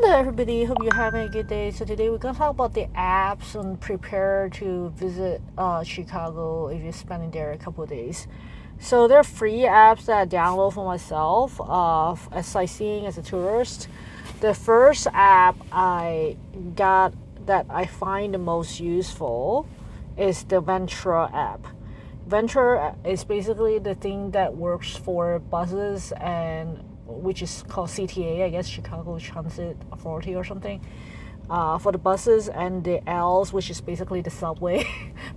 Hello everybody, hope you're having a good day. So today we're going to talk about the apps and prepare to visit Chicago if you're spending there a couple of days. So there are free apps that I download for myself as sightseeing as a tourist. The first app I got that I find the most useful is the Ventra app. Ventra is basically the thing that works for buses and which is called CTA, I guess, Chicago Transit Authority or something, for the buses, and the L's, which is basically the subway,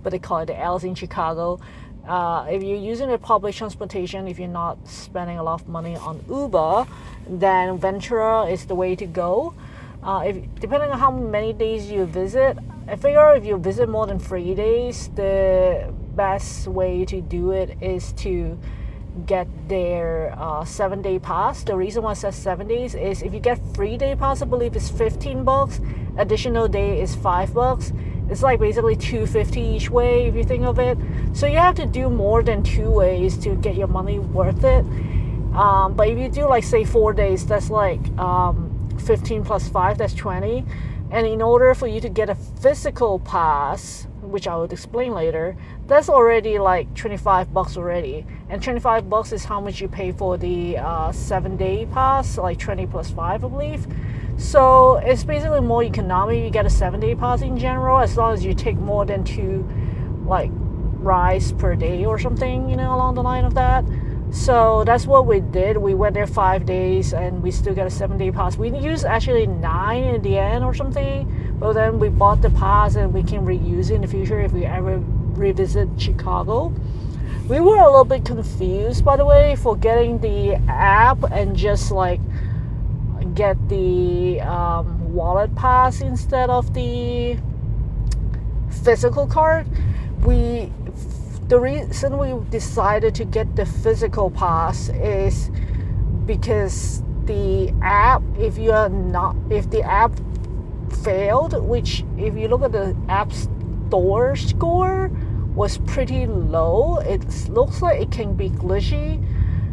but they call it the L's in Chicago. If you're using a public transportation, if you're not spending a lot of money on Uber, then Ventra is the way to go. Depending on how many days you visit, I figure if you visit more than 3 days, the best way to do it is to get their 7-day pass. The reason why it says 7 days is if you get 3-day pass, I believe it's $15. Additional day is $5. It's like basically $2.50 each way if you think of it. So you have to do more than 2 ways to get your money worth it. But if you do like say 4 days, that's like 15 plus 5, that's 20. And in order for you to get a physical pass, which I would explain later, that's already like $25 already. And $25 is how much you pay for the 7-day pass, like 20 plus 5, I believe. So it's basically more economic. You get a 7-day pass in general, as long as you take more than 2 like rides per day or something, along the line of that. So that's what we did. We went there 5 days and we still got a 7-day pass. We used actually 9 in the end or something, but then we bought the pass and we can reuse it in the future if we ever revisit Chicago. We were a little bit confused, by the way, for getting the app and just like get the wallet pass instead of the physical card. The reason we decided to get the physical pass is because the app, if the app failed, which if you look at the app store score was pretty low, it looks like it can be glitchy.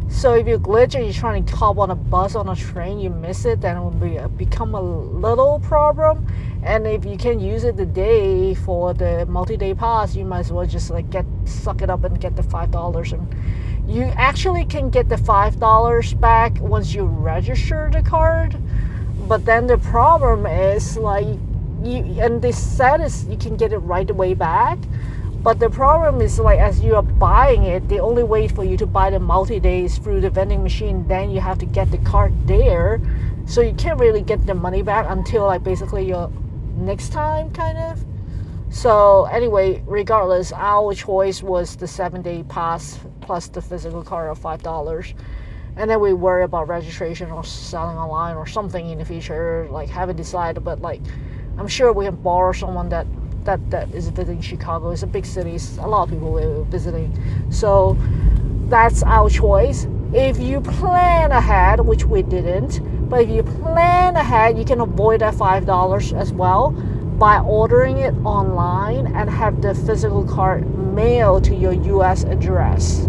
So if you glitch and you're trying to hop on a bus, on a train, you miss it, then it will become a little problem. And if you can use it the day for the multi-day pass, you might as well just like suck it up and get the $5. And you actually can get the $5 back once you register the card. But then the problem is like they said is you can get it right away back. But the problem is like as you are buying it, they only wait for you to buy the multi-days through the vending machine. Then you have to get the card there. So you can't really get the money back until like basically your next time kind of. So anyway, regardless, our choice was the 7-day pass plus the physical card of $5. And then we worry about registration or selling online or something in the future, like haven't decided, but like I'm sure we can borrow someone that is visiting Chicago. It's a big city, a lot of people were visiting. So that's our choice. If you plan ahead, which we didn't, but if you plan ahead, you can avoid that $5 as well by ordering it online and have the physical card mailed to your US address.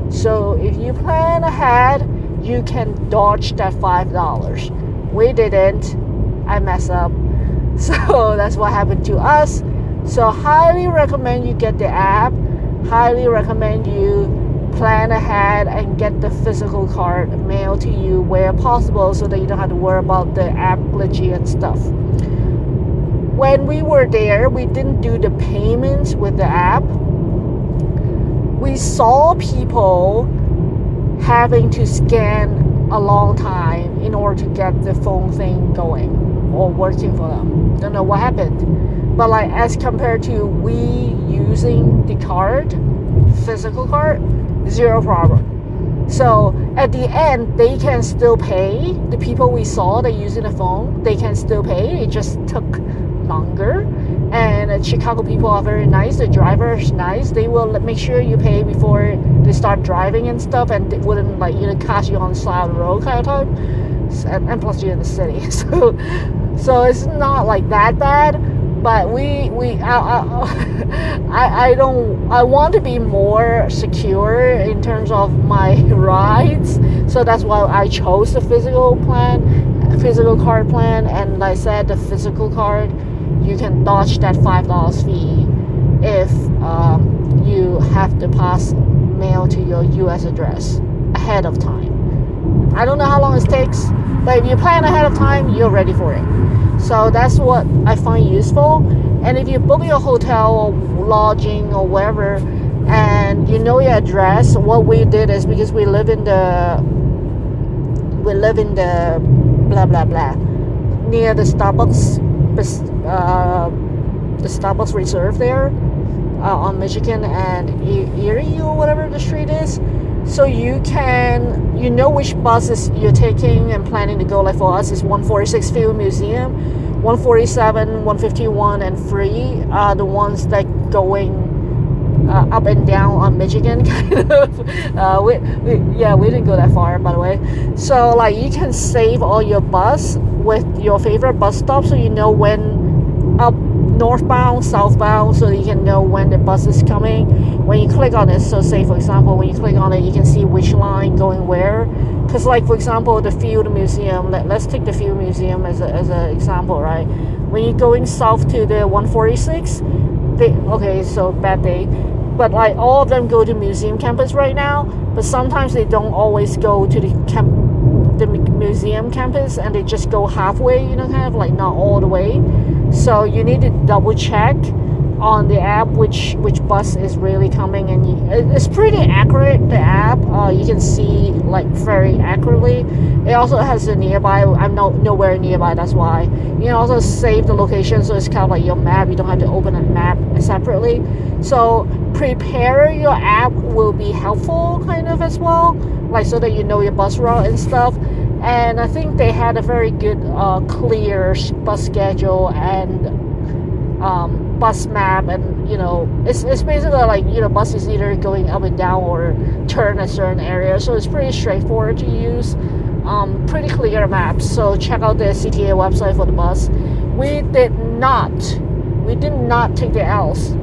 So if you plan ahead, you can dodge that $5. We didn't. I messed up. So that's what happened to us. So highly recommend you get the app. Highly recommend you plan ahead and get the physical card mailed to you where possible so that you don't have to worry about the app glitchy and stuff. When we were there, we didn't do the payments with the app. We saw people having to scan a long time in order to get the phone thing going or working for them. Don't know what happened. But like as compared to we using the card, physical card, zero problem. So at the end, they can still pay. The people we saw that using the phone, they can still pay. It just took longer. And Chicago people are very nice. The driver is nice. They will make sure you pay before they start driving and stuff, and they wouldn't like catch you on the side of the road kind of time. And plus you're in the city, so it's not like that bad. But I want to be more secure in terms of my rides, so that's why I chose the physical plan physical card plan, and like I said, the physical card, you can dodge that $5 fee if you have the pass mailed to your US address ahead of time. I don't know how long it takes, but if you plan ahead of time, you're ready for it. So that's what I find useful. And if you book your hotel or lodging or wherever, and you know your address, what we did is, because we live in the blah blah blah near the Starbucks reserve there on Michigan and Erie or whatever the street is. So you know which buses you're taking and planning to go. Like for us, it's 146 Field Museum, 147, 151, and 3 are the ones that going up and down on Michigan, kind of. We didn't go that far, by the way. So like you can save all your bus with your favorite bus stop, so you know when up northbound, southbound, so you can know when the bus is coming. When you click on it, so say for example, when you click on it, you can see which line going where. Because like for example, the Field Museum, let's take the Field Museum as an example, right? When you're going south to the 146, so bad day, but like all of them go to museum campus right now, but sometimes they don't always go to the museum campus, and they just go halfway, kind of like not all the way. So you need to double check on the app which bus is really coming, and it's pretty accurate, the app. You can see like very accurately. It also has a nearby. I'm nowhere nearby, that's why. You can also save the location, so it's kind of like your map. You don't have to open a map separately. So prepare your app will be helpful kind of as well, like so that you know your bus route and stuff. And I think they had a very good clear bus schedule and bus map, and it's basically like bus is either going up and down or turn a certain area, so it's pretty straightforward to use. Pretty clear maps. So check out the CTA website for the bus. We did not take the L's.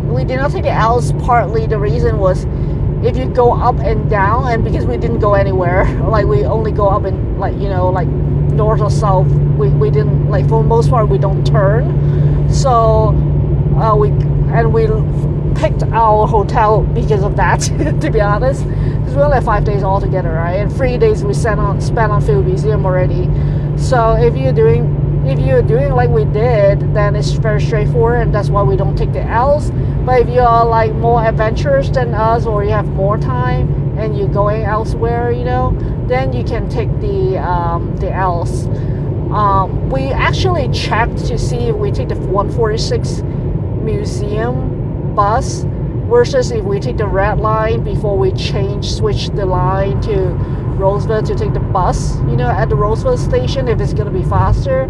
We did not take the L's. Partly the reason was, if you go up and down, and because we didn't go anywhere, like we only go up and like north or south, we didn't, like for the most part we don't turn. So we picked our hotel because of that. To be honest, because we only have 5 days altogether, right? And 3 days we spent on Field Museum already. So if you're doing like we did, then it's very straightforward, and that's why we don't take the L's. But if you are like more adventurous than us, or you have more time and you're going elsewhere, then you can take the L's. We actually checked to see if we take the 146 Museum bus versus if we take the red line before we switch the line to Roseville to take the bus, at the Roseville station, if it's going to be faster.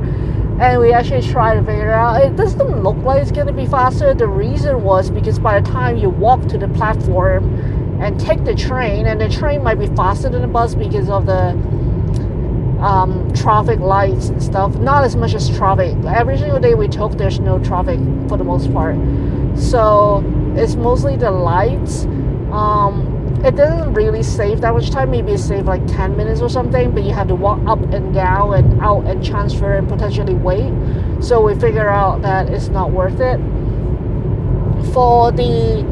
And we actually tried to figure it out. It doesn't look like it's going to be faster. The reason was because by the time you walk to the platform and take the train, and the train might be faster than the bus because of the traffic lights and stuff. Not as much as traffic. Every single day we took, there's no traffic for the most part. So it's mostly the lights. It doesn't really save that much time. Maybe it saved like 10 minutes or something, but you have to walk up and down and out and transfer and potentially wait. So we figure out that it's not worth it. For the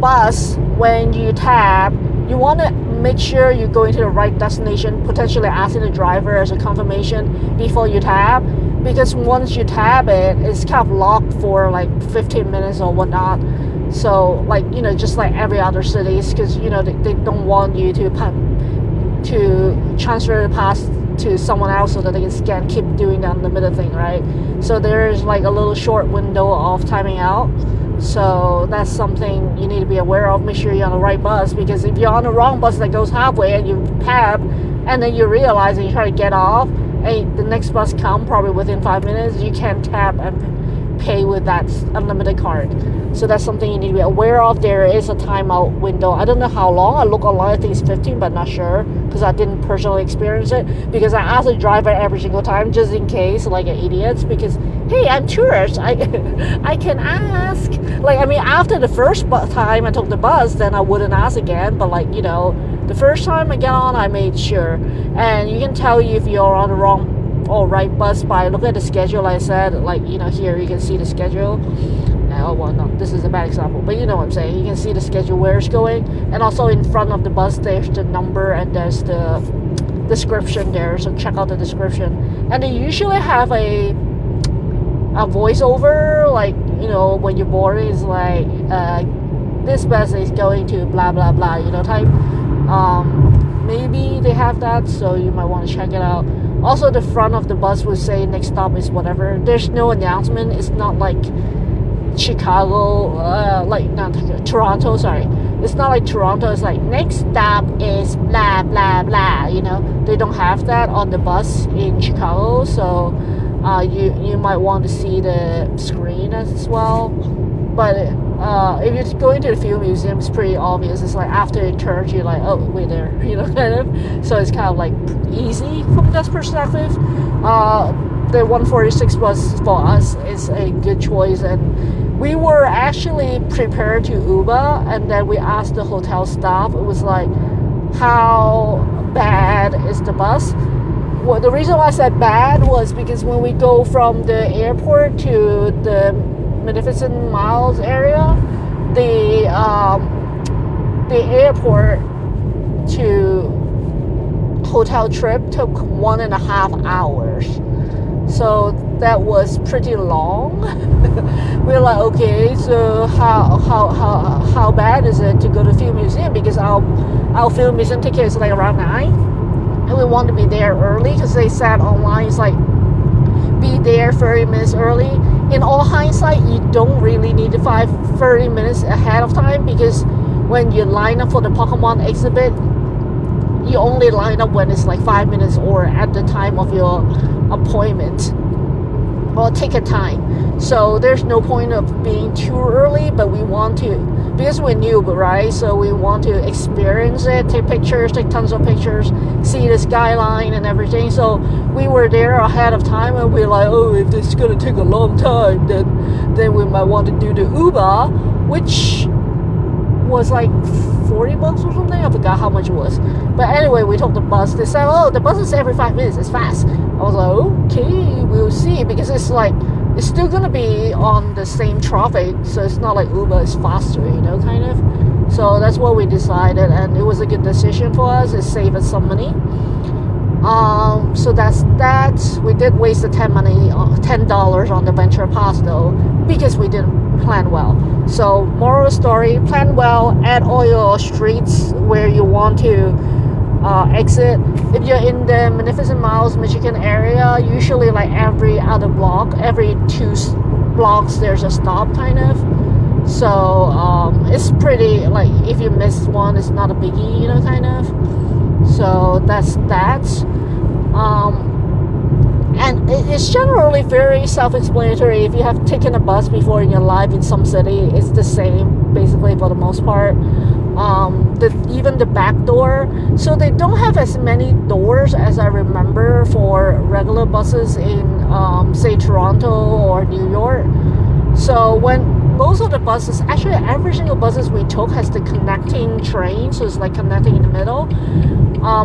bus, when you tab, you want to make sure you're going to the right destination, potentially asking the driver as a confirmation before you tab, because once you tab it, it's kind of locked for like 15 minutes or whatnot. So like just like every other cities, because they don't want you to transfer the pass to someone else so that they can keep doing that unlimited thing, right? So there's like a little short window of timing out. So that's something you need to be aware of. Make sure you're on the right bus, because if you're on the wrong bus that goes halfway and you tab, and then you realize and you try to get off, and the next bus comes probably within 5 minutes, you can't tab and pay with that unlimited card. So that's something you need to be aware of. There is a timeout window. I don't know how long. I look online, I think it's 15, but not sure because I didn't personally experience it. Because I asked the driver every single time just in case, like an idiot. Because hey, I'm tourist. I can ask. Like, I mean, after the first time I took the bus, then I wouldn't ask again. But like, you know, the first time I get on, I made sure. And you can tell if you're on the wrong or right bus by look at the schedule. Like I said, like, you know, here you can see the schedule. Oh, well, no, this is a bad example, but you know what I'm saying. You can see the schedule where it's going, and also in front of the bus there's the number and there's the description there, so check out the description. And they usually have a voiceover, like, you know, when you're boarding, is like this bus is going to blah blah blah, you know, type. Maybe they have that, so you might want to check it out. Also, the front of the bus will say next stop is whatever. There's no announcement. It's not like Chicago, like not Toronto, sorry. It's not like Toronto. It's like next stop is blah blah blah, you know. They don't have that on the bus in Chicago, so you might want to see the screen as well. But if you're going to the Field Museum, it's pretty obvious. It's like after it turns, you're like, oh, we're there, you know, kind of. So it's kind of like easy from that perspective. The 146 bus for us is a good choice, and we were actually prepared to Uber, and then we asked the hotel staff. It was like, how bad is the bus? Well, the reason why I said bad was because when we go from the airport to the Magnificent Miles area, the airport to hotel trip took 1.5 hours. So that was pretty long. We're like, okay, so how bad is it to go to Field Museum? Because our Field Museum ticket is like around 9, and we want to be there early because they said online it's like be there 30 minutes early. In all hindsight, you don't really need to 30 minutes ahead of time, because when you line up for the Pokemon exhibit, you only line up when it's like 5 minutes or at the time of your appointment or ticket time. So there's no point of being too early, but we want to, because we're new, right? So we want to experience it, take pictures, take tons of pictures, see the skyline and everything. So we were there ahead of time, and we're like, oh, if this is gonna take a long time, then we might want to do the Uber, which was like $40 or something. I forgot how much it was. But anyway, we took the bus. They said, oh, the bus is every 5 minutes. It's fast. I was like, okay, we'll see, because it's like, it's still gonna be on the same traffic, so it's not like Uber is faster, you know, kind of. So that's what we decided, and it was a good decision for us. It saved us some money. So that's that. We did waste the $10 on the Ventra pass though, because we didn't plan well. So moral story: plan well at all your streets where you want to exit. If you're in the Magnificent Miles, Michigan area, usually like every other block, every 2 blocks, there's a stop, kind of. So it's pretty, like, if you miss one, it's not a biggie, you know, kind of. So that's that. And it's generally very self-explanatory. If you have taken a bus before in your life in some city, it's the same basically for the most part. Even the back door, so they don't have as many doors as I remember for regular buses in say Toronto or New York. So when most of the buses, actually every single buses we took has the connecting train, so it's like connecting in the middle.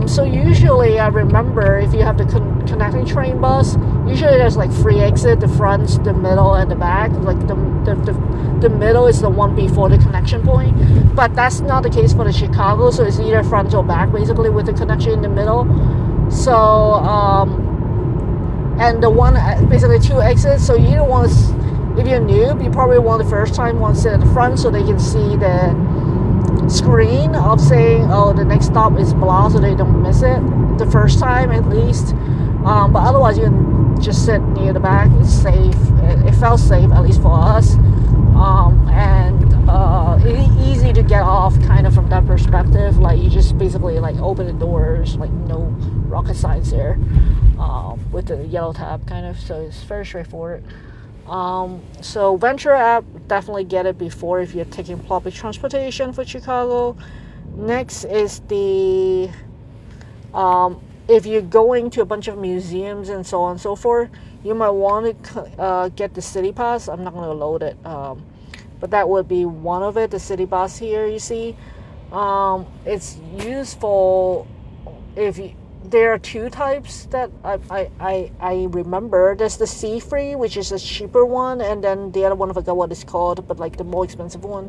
So usually I remember if you have the connecting train bus, usually there's like 3 exit: the front, the middle, and the back. Like the middle is the one before the connection point, but that's not the case for the Chicago. So it's either front or back, basically, with the connection in the middle. So and the one, basically 2 exits. So you don't want to, if you're new, you probably want the first time want to sit at the front so they can see the screen of saying, oh, the next stop is blah, so they don't miss it the first time at least. But otherwise you can just sit near the back. It's safe. It felt safe, at least for us. And easy to get off, kind of, from that perspective. Like, you just basically like open the doors, like no rocket science there, with the yellow tab, kind of. So it's very straightforward. So Ventra app, definitely get it before if you're taking public transportation for Chicago. Next is the if you're going to a bunch of museums and so on and so forth, you might want to get the citypass. I'm not going to load it, but that would be one of it. The citypass here, you see, it's useful if you, there are two types that I remember. There's the sea-free, which is a cheaper one, and then the other one, I forgot what it's called, but like the more expensive one,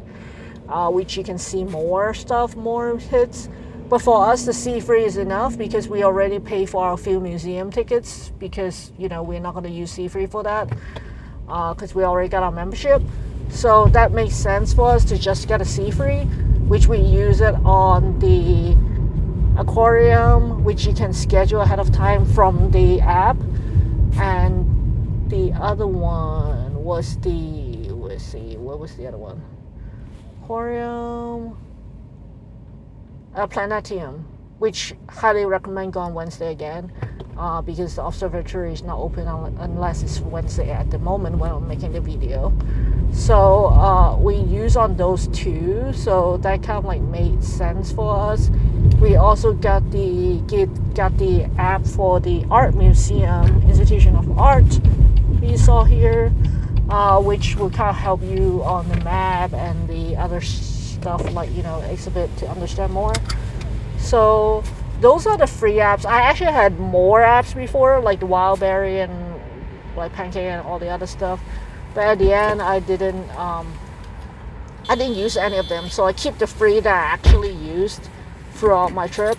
which you can see more stuff, more hits. But for us, the sea-free is enough because we already pay for our few museum tickets because, you know, we're not going to use sea-free for that because we already got our membership. So that makes sense for us to just get a sea-free, which we use it on the aquarium, which you can schedule ahead of time from the app. And the other one was the, let's see, what was the other one? Aquarium, Planetium, which highly recommend go on Wednesday again, because the observatory is not open unless it's Wednesday at the moment when I'm making the video. So we use on those two, so that kind of like made sense for us. We also got the app for the art museum, Institution of Art, you saw here, which will kind of help you on the map and the other stuff like, you know, exhibit to understand more. So those are the free apps. I actually had more apps before, like the Wildberry and like Pancake and all the other stuff, but at the end I didn't use any of them. So I keep the free that I actually used throughout my trip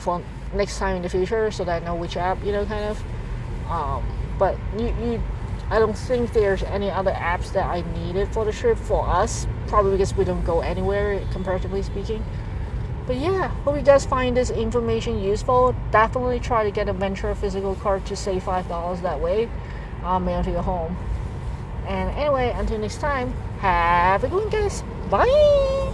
for next time in the future, so that I know which app, you know, kind of. But I don't think there's any other apps that I needed for the trip for us, probably because we don't go anywhere, comparatively speaking. But yeah, hope you guys find this information useful. Definitely try to get a Ventra physical card to save $5 that way, mail to your home. And anyway, until next time, have a good one, guys. Bye!